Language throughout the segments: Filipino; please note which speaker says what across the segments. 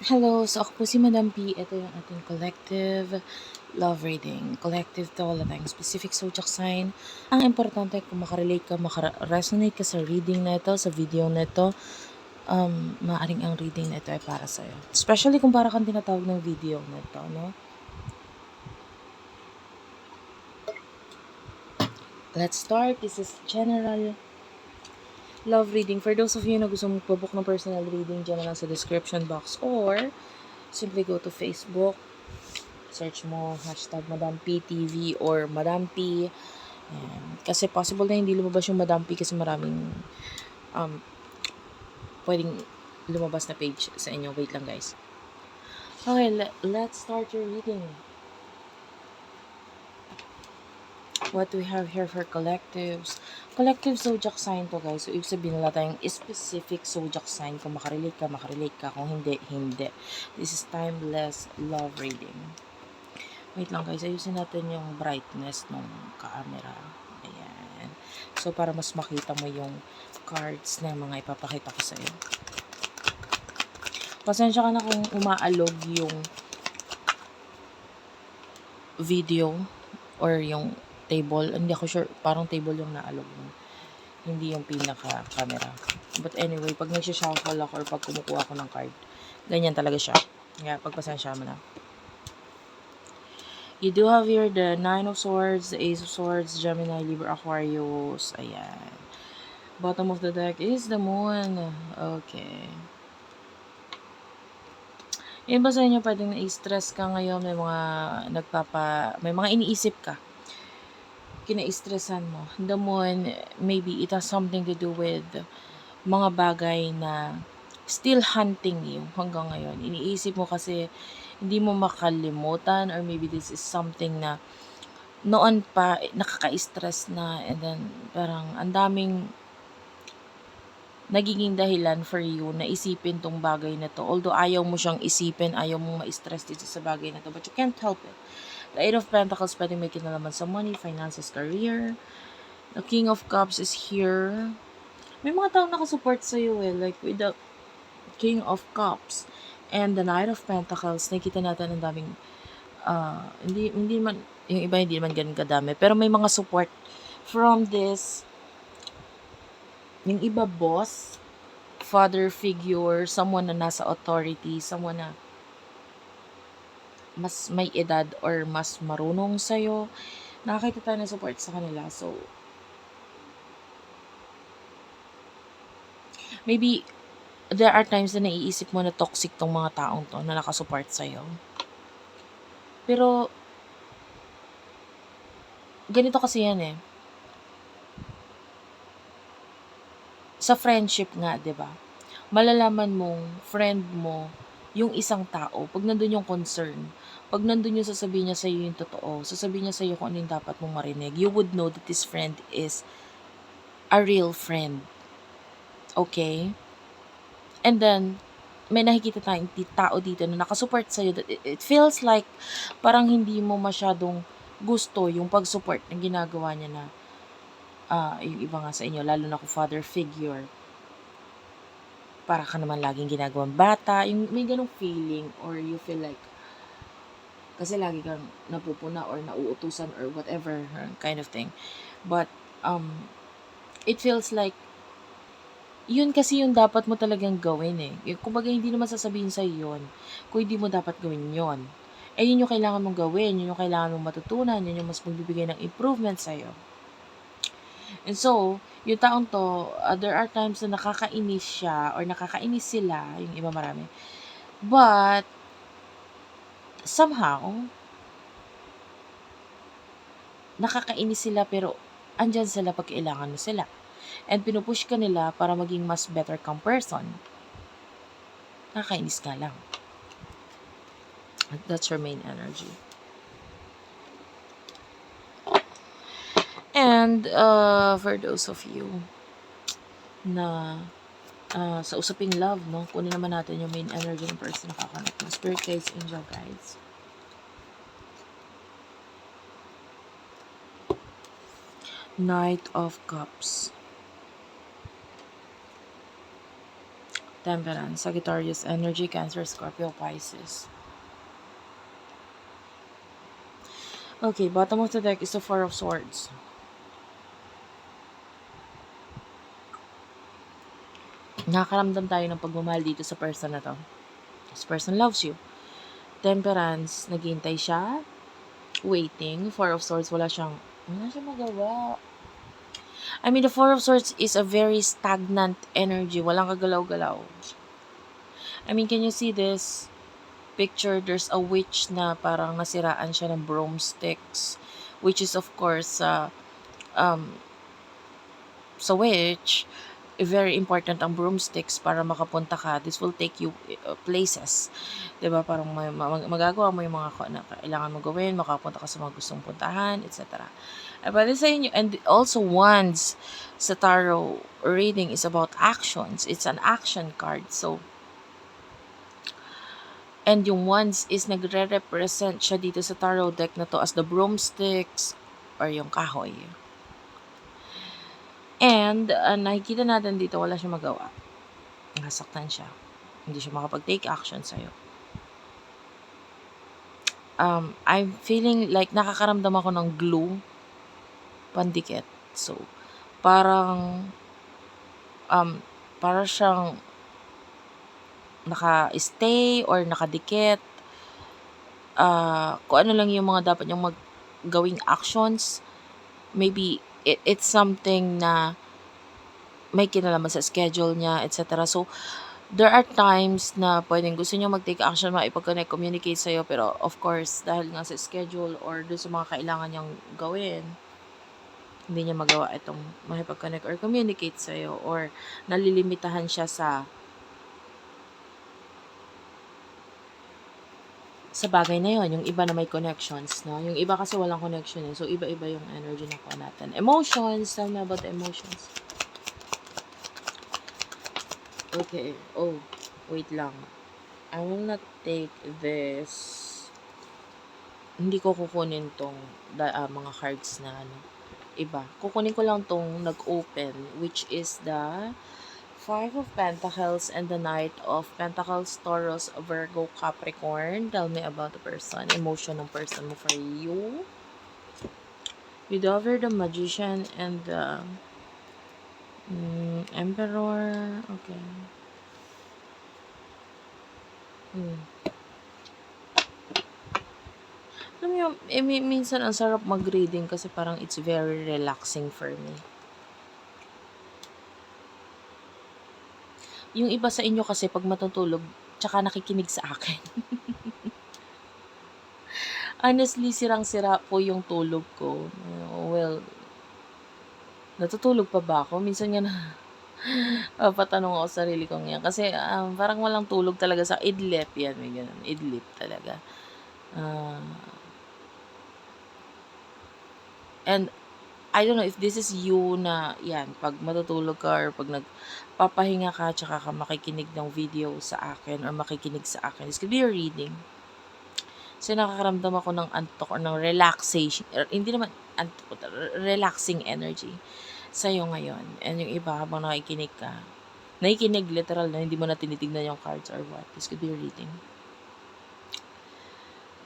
Speaker 1: Hello, so ako po si Madam P. Ito yung ating collective love reading. Collective to wala tayong specific zodiac sign. Ang importante kung makarelate ka, makaresonate ka sa reading na ito, sa video na ito, maaring ang reading na ito ay para sa'yo. Especially kung para kang tinatawag ng video na ito, no? Let's start. This is general love reading. For those of you na gusto magpabook ng personal reading, dyan na lang sa description box or simply go to Facebook, search mo hashtag Madam P TV or Madam P. Ayan. Kasi possible na hindi lumabas yung Madam P kasi maraming um, pwedeng lumabas na page sa inyo. Wait lang guys. Okay, let's start your reading. What we have here for collectives. Collective zodiac sign to guys. So, ibig sabihin nila tayong specific zodiac sign. Kung makarelate ka. Kung hindi, hindi. This is timeless love reading. Wait lang guys, ayusin natin yung brightness ng camera. Ayan. So, para mas makita mo yung cards na mga ipapakita ko sa iyo. Pasensya ka na kung umaalog yung video or yung table. Hindi ako sure, parang table yung naalog mo. Hindi yung pinaka-camera. But anyway, pag nagsishuffle ako or pag kumukuha ako ng card, ganyan talaga siya. Kaya pagpasensya mo na. You do have here the Nine of Swords, the Ace of Swords, Gemini, Libra, Aquarius. Ayan. Bottom of the deck is the Moon. Okay. Yun ba sa inyo pwedeng na-stress ka ngayon? May mga iniisip ka. Kina-stressan mo. The Moon, maybe it has something to do with mga bagay na still hunting you hanggang ngayon. Iniisip mo kasi hindi mo makalimutan or maybe this is something na noon pa nakaka-stress na and then parang ang daming nagiging dahilan for you na isipin tong bagay na to. Although ayaw mo siyang isipin, ayaw mong ma-stress dito sa bagay na to, but you can't help it. The Eight of Pentacles pwedeng may kinalaman sa money, finances, career. The King of Cups is here. May mga tao nakasupport sa'yo like with the King of Cups and the Knight of Pentacles, nakikita natin ang daming, hindi man, yung iba hindi naman ganun kadami, pero may mga support from this, yung iba boss, father figure, someone na nasa authority, someone na mas may edad or mas marunong sa'yo, nakakita tayo ng support sa kanila. So, maybe, there are times na naiisip mo na toxic tong mga taong to na nakasupport sa'yo. Pero, ganito kasi yan eh. Sa friendship nga, 'di ba? Malalaman mong friend mo yung isang tao pag nandun yung concern. Pag nandun yung sasabihin niya sa'yo yung totoo, sasabihin niya sa'yo kung ano yung dapat mong marinig, you would know that this friend is a real friend. Okay? And then, may nakikita tayong tao dito na nakasupport sa'yo that it feels like parang hindi mo masyadong gusto yung pag-support na ginagawa niya na yung iba nga sa inyo, lalo na kung father figure, para ka naman laging ginagawang bata, yung may ganong feeling or you feel like kasi lagi kang napupuna or nauutusan or whatever kind of thing. But it feels like yun kasi yung dapat mo talagang gawin eh. Kumbaga hindi naman sasabihin sa yun kung hindi mo dapat gawin yon. Eh yun yung kailangan mong gawin, yun yung kailangan mong matutunan, yun yung mas magbibigay ng improvement sa'yo. And so, yung taong to, there are times na nakakainis siya or nakakainis sila, yung iba marami. But, somehow, nakakainis sila pero andyan sila pag kailangan mo sila. And pinupush ka nila para maging mas better kang person. Nakakainis nga lang. That's your main energy. And for those of you na sa usaping love, no? Kunin naman natin yung main energy ng person na kakanap mo. Spirit guides, angel guides. Knight of Cups. Temperance, Sagittarius energy, Cancer, Scorpio, Pisces. Okay, bottom of the deck is the Four of Swords. Nakakaramdam tayo ng pagmamahal dito sa person na to. This person loves you. Temperance, naghihintay siya. Waiting. Four of Swords, wala siyang magawa. I mean, the Four of Swords is a very stagnant energy. Walang kagalaw-galaw. I mean, can you see this picture? There's a witch na parang nasiraan siya ng broomsticks. Which is, of course, sa witch, very important ang broomsticks para makapunta ka. This will take you places. 'Di ba? Parang magagawa mo yung mga na kailangan mo gawin, makapunta ka sa mga gustong puntahan, etc. But sa inyo, and also wands sa tarot reading is about actions. It's an action card. So, and yung wands is nagre-represent siya dito sa tarot deck na to as the broomsticks or yung kahoy. And nakikita natin dito, wala siyang magawa. Nasaktan siya. Hindi siya makapag-take action sa'yo. I'm feeling like nakakaramdam ako ng glue pandikit. So, parang para siyang naka-stay or nakadikit. Kung ano lang yung mga dapat niyang gawing actions, maybe it's something na may kinalaman sa schedule niya, etc. So, there are times na pwedeng gusto niyo mag-take action, maipag-connect, communicate sa'yo, pero of course, dahil nga sa schedule or doon sa mga kailangan niyang gawin, hindi niya magawa itong makipag-connect or communicate sa'yo, or nalilimitahan siya sa bagay na yon. Yung iba na may connections, no? Yung iba kasi walang connection, eh. So, iba-iba yung energy na po natin. Emotions, tell me about the emotions. Okay, oh, wait lang. I will not take this. Hindi ko kukunin tong mga cards na iba. Kukunin ko lang tong nag-open, which is the Five of Pentacles and the Knight of Pentacles, Taurus, Virgo, Capricorn. Tell me about the person, emotion ng person mo for you. You over the Magician and the Emperor. Okay. Alam mo yung, minsan ang sarap mag-reading kasi parang it's very relaxing for me. Yung iba sa inyo kasi pag matutulog, tsaka nakikinig sa akin. Honestly, sirang-sira po yung tulog ko. Well, natutulog pa ba ako? Minsan nga na patanong ako sa sarili kong yan. Kasi parang walang tulog talaga sa idlip. Yan, may ganun. Idlip talaga. And I don't know if this is you na yan, pag matutulog ka or pag nagpapahinga ka tsaka ka makikinig ng video sa akin or makikinig sa akin. This could be a reading. So, nakakaramdam ako ng antok or ng relaxation. Hindi naman antok, relaxing energy sa'yo ngayon. And yung iba, habang nakikinig ka, nakikinig literal na hindi mo na tinitignan yung cards or what. This could be a reading.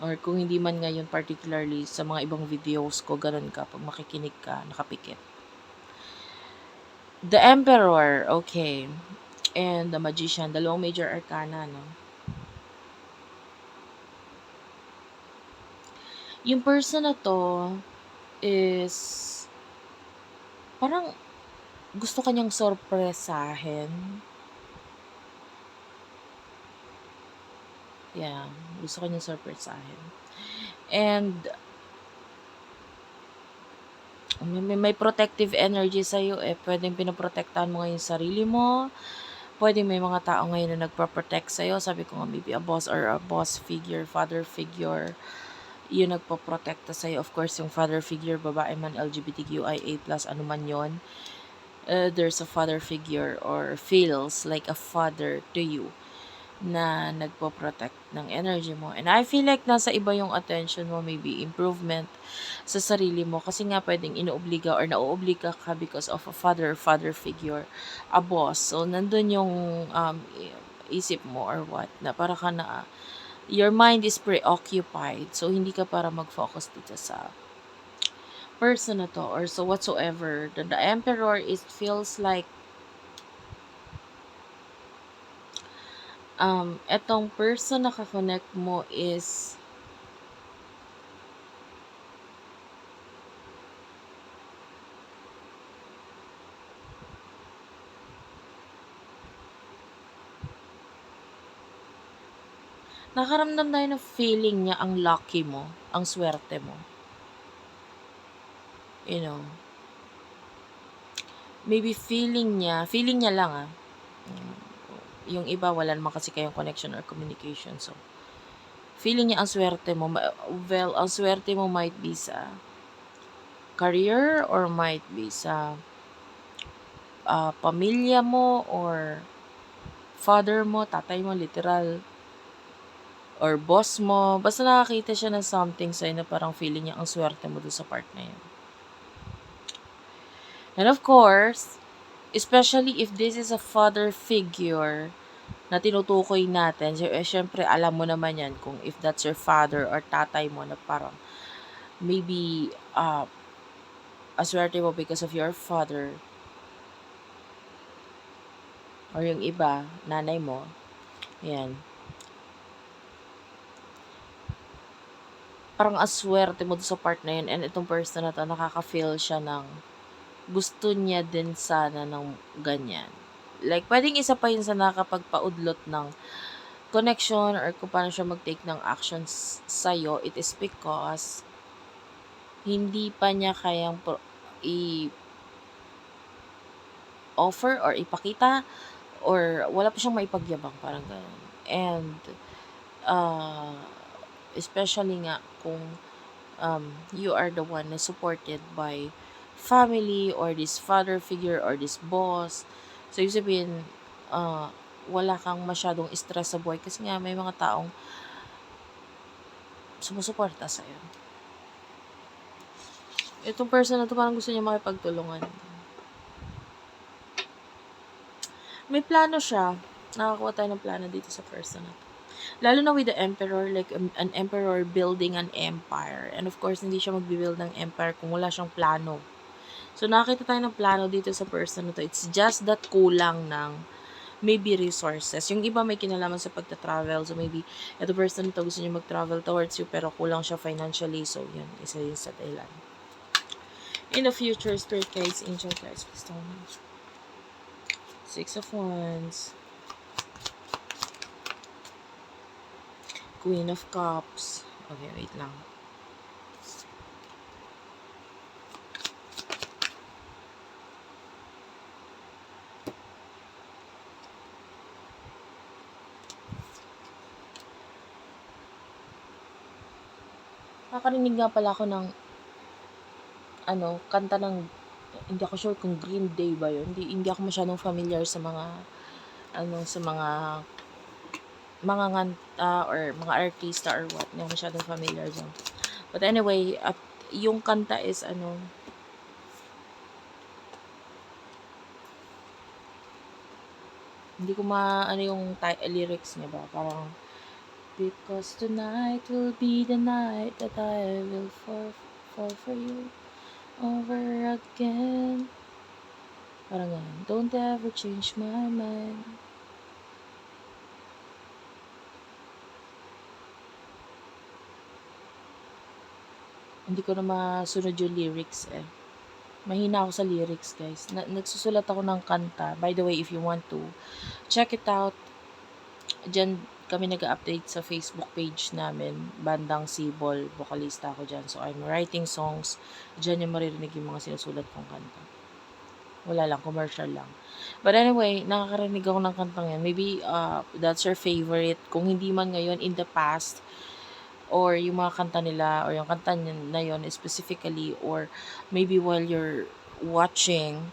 Speaker 1: Or kung hindi man ngayon particularly sa mga ibang videos ko, ganun ka, pag makikinig ka, nakapikit. The Emperor, okay. And the Magician, dalawang major arcana, no? Yung person na to is parang gusto kanyang sorpresahin. Yeah, gusto kanyang sorpresahin. And may protective energy sa'yo, eh. Pwedeng pinoprotektahan mo ngayon yung sarili mo. Pwedeng may mga tao ngayon na nagpa-protect sa'yo. Sabi ko nga, maybe a boss or a boss figure, father figure, yun nagpo-protekta sa'yo. Of course, yung father figure, babae man, LGBTQIA+, ano man yun. There's a father figure or feels like a father to you. na nagpo-protect ng energy mo. And I feel like nasa iba yung attention mo, maybe improvement sa sarili mo kasi nga puwedeng inoobliga or nauobliga ka because of a father figure, a boss. So, nandun yung, isip mo or what na para ka na your mind is preoccupied. So, hindi ka para mag-focus dito sa person na 'to or so whatsoever. The Emperor, it feels like, etong person na ka-connect mo is nakaramdam tayo ng feeling niya ang lucky mo, ang swerte mo. You know, maybe feeling niya lang, mm, yung iba wala naman kasi kayong connection or communication. So, feeling niya ang swerte mo. Well, ang swerte mo might be sa career or might be sa pamilya mo or father mo, tatay mo, literal, or boss mo. Basta nakakita siya ng something sa'yo na parang feeling niya ang swerte mo dun sa part na yun. And of course, especially if this is a father figure na tinutukoy natin, syempre alam mo naman yan kung if that's your father or tatay mo na parang maybe aswerte mo because of your father or yung iba, nanay mo. Yan. Parang aswerte mo sa part na yun and itong person na to, nakaka-feel siya ng gusto niya din sana ng ganyan. Like, pwedeng isa pa yun sa nakapagpaudlot ng connection or kung paano siya mag-take ng actions sa'yo, it is because hindi pa niya kayang i-offer or ipakita or wala pa siyang maipagyabang, parang gano'n. And, uh, especially nga kung you are the one na supported by family or this father figure or this boss. So, ibig sabihin, wala kang masyadong stress sa buhay kasi nga may mga taong sumusuporta sa'yo. Itong person na to parang gusto niya makipagtulungan. May plano siya. Nakakuha tayo ng plano dito sa person na to. Lalo na with the emperor, like an emperor building an empire. And of course, hindi siya magbibuild ng empire kung wala siyang plano. So, nakakita tayo ng plano dito sa person na to. It's just that kulang ng maybe resources. Yung iba may kinalaman sa pagta-travel. So, maybe, ito person na to gusto niya mag-travel towards you pero kulang siya financially. So, yun. Isa yun sa dahilan. In the future, spirit guides, angel guides, please tell me. 6 of Wands. Queen of Cups. Okay, wait lang. Nakarinig nga pala ako ng kanta ng, hindi ako sure kung Green Day ba yun. Hindi ako masyadong familiar sa mga sa mga nganta or mga artista or what. Hindi ako masyadong familiar dyan. But anyway, at yung kanta is hindi ko yung lyrics niya ba. Parang, because tonight will be the night that I will fall for you over again. Parang ganun. Don't ever change my mind. Hindi ko na masunod yung lyrics eh. Mahina ako sa lyrics, guys. Nagsusulat ako ng kanta. By the way, if you want to check it out, dyan kami nag-update sa Facebook page namin. Bandang Sibol, vocalista ako dyan. So, I'm writing songs. Dyan yung maririnig yung mga sinusulat kong kanta. Wala lang, commercial lang. But anyway, nakakarinig ako ng kantang yan. Maybe that's your favorite. Kung hindi man ngayon, in the past, or yung mga kanta nila, or yung kanta na yun specifically, or maybe while you're watching,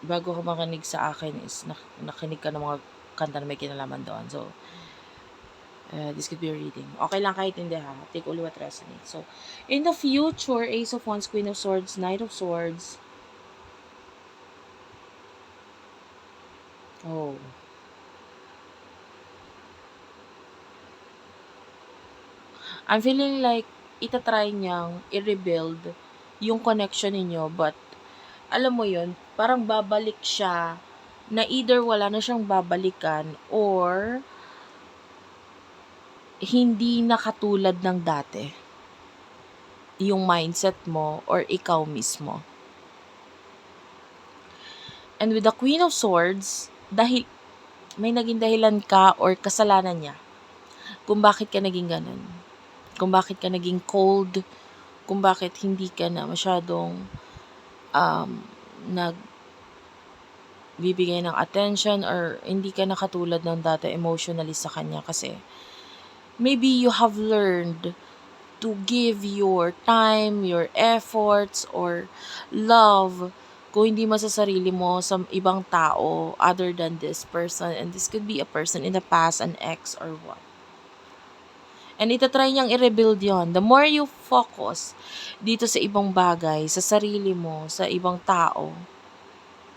Speaker 1: bago ka makinig sa akin is nakinig ka ng mga kanta na may kinalaman doon. So, this could be a reading. Okay lang kahit hindi ha. Take only what resonates. So, in the future, Ace of Wands, Queen of Swords, Knight of Swords. Oh. I'm feeling like itatry niyang i-rebuild yung connection ninyo, but alam mo yun, parang babalik siya na either wala na siyang babalikan or hindi na katulad ng dati yung mindset mo or ikaw mismo. And with the Queen of Swords, dahil may naging dahilan ka or kasalanan niya kung bakit ka naging ganun. Kung bakit ka naging cold, kung bakit hindi ka na masyadong nagbibigay ng attention or hindi ka na katulad ng dati emotionally sa kanya kasi maybe you have learned to give your time, your efforts, or love kung hindi man sa sarili mo, sa ibang tao other than this person. And this could be a person in the past, an ex or what. And itatry niyang i-rebuild yon. The more you focus dito sa ibang bagay, sa sarili mo, sa ibang tao,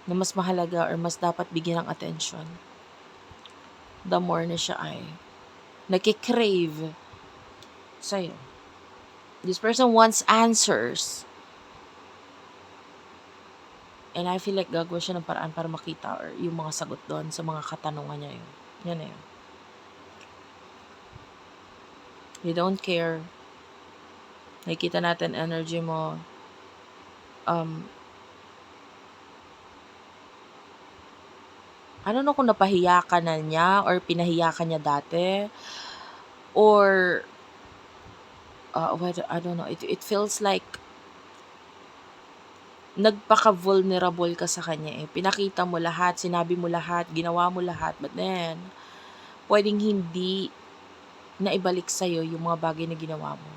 Speaker 1: na mas mahalaga or mas dapat bigyan ng attention, the more na siya ay nakikrave sa'yo. This person wants answers. And I feel like gagawa siya ng paraan para makita or yung mga sagot doon sa mga katanungan niya yun. Yan na yun. You don't care. Nakikita natin energy mo. I don't know kung napahiya ka na niya or pinahiya ka niya dati. Or, I don't know. It feels like nagpaka-vulnerable ka sa kanya eh. Pinakita mo lahat, sinabi mo lahat, ginawa mo lahat. But then, pwedeng hindi na ibalik sa'yo yung mga bagay na ginawa mo.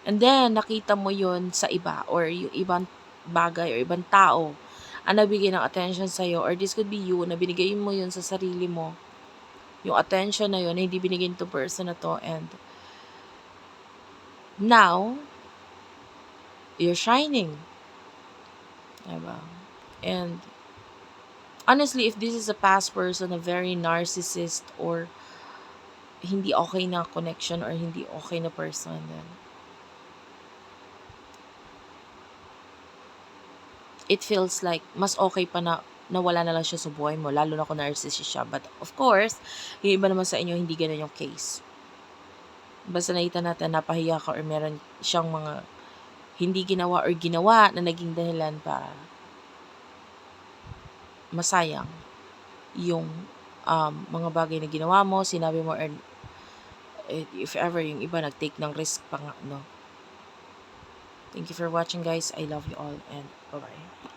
Speaker 1: And then, nakita mo yon sa iba or yung ibang bagay or ibang tao ang nabigay ng attention sa'yo, or this could be you, na binigay mo yun sa sarili mo. Yung attention na yun, na hindi binigay to person na to, and now, you're shining. Diba? And, honestly, if this is a past person, a very narcissist, or hindi okay na connection, or hindi okay na person, then it feels like mas okay pa na nawala na lang siya sa buhay mo, lalo na kung narcissist siya. But of course, yung iba naman sa inyo, hindi ganun yung case. Basta nakita natin napahiya ka or meron siyang mga hindi ginawa or ginawa na naging dahilan para masayang yung mga bagay na ginawa mo, sinabi mo, or if ever yung iba nag-take ng risk pa nga, no? Thank you for watching, guys. I love you all, and bye-bye.